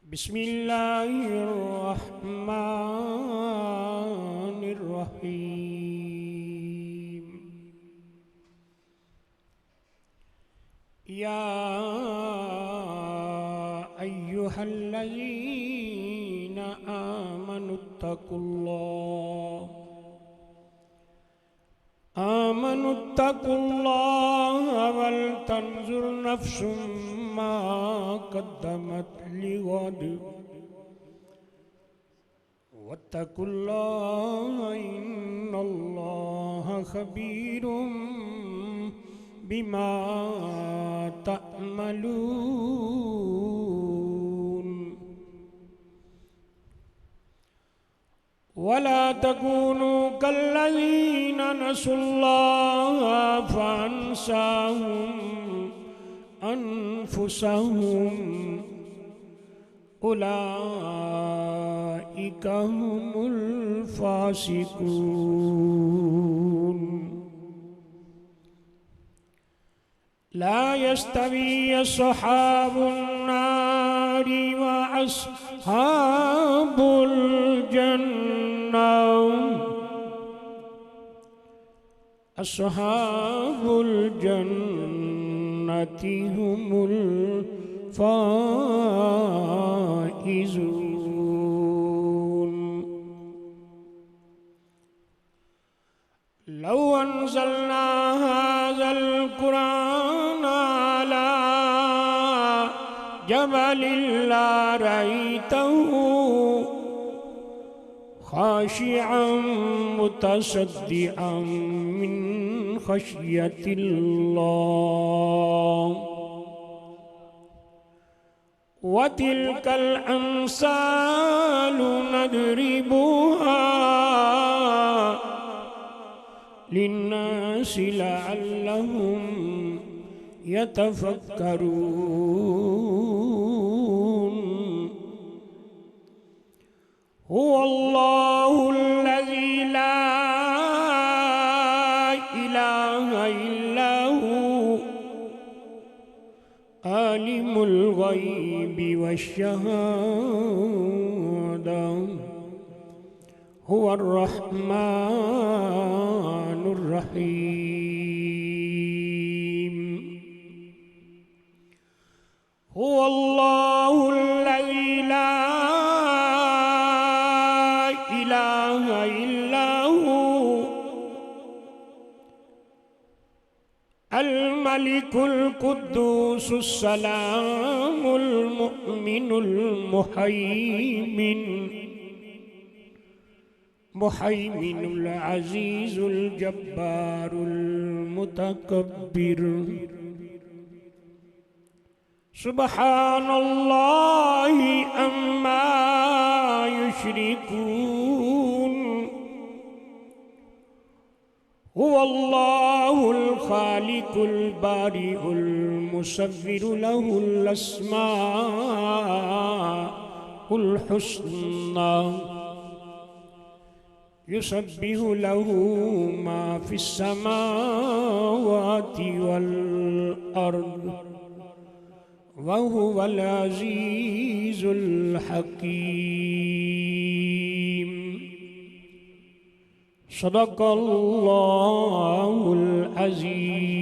बिस्मिल्लाहिर्रहमानिर्रहीम। या अय्युहल्लज़ीना आमनुत्तकुल्लाह वल तंजुर नफ्सुम मा क़द्दमत लिग़द वत्तकुल्लाह इन्नल्लाह खबीरुम बिमा तअमलून। वला तकूनू कल्लज़ीना नसुल्लाह फ़अन्साहुम अनफुसहुम उलाइका हुमुल फ़ासिकून। ला यस्तवी अस्हाबुन नारी व अस्हाबुल जन्नह। अस्हाबुल जन्नति हुमुल फाइज़ून। लौ अंज़लना हाज़ल कुरान अला जबलिन लरअयतहु खाशिअन मुतसद्दिअन मिन खश्यतिल्लाह। वतिल्कल अम्सालु नदरिबुहा लिन्नासि लअल्लहुम यतफक्करून। हुवल्लाहुल्लज़ी ला इलाहा इल्ला हु आलिमुल ग़ैबि वश्शहादा हुवर रहमानुर रहीम। हुवल्लाहुल्लज़ी ला इलाहा इल्ला हु अल मलिकुल कुद्दूसुस सलामुल मुमिनुल मुहैमिनुल अज़ीज़ुल जब्बारुल मुतकब्बिर। सुब्हानल्लाहि अम्मा युश्रिकून। हुवल्लाहुल खालिकुल बारिउल मुसव्विरु लहुल अस्माउल हुस्ना। युसब्बिहु लहू मा फिस समावाति वल अर्द वहुवल अज़ीज़ुल हकीम। सदक़ल्लाहुल अज़ीज़।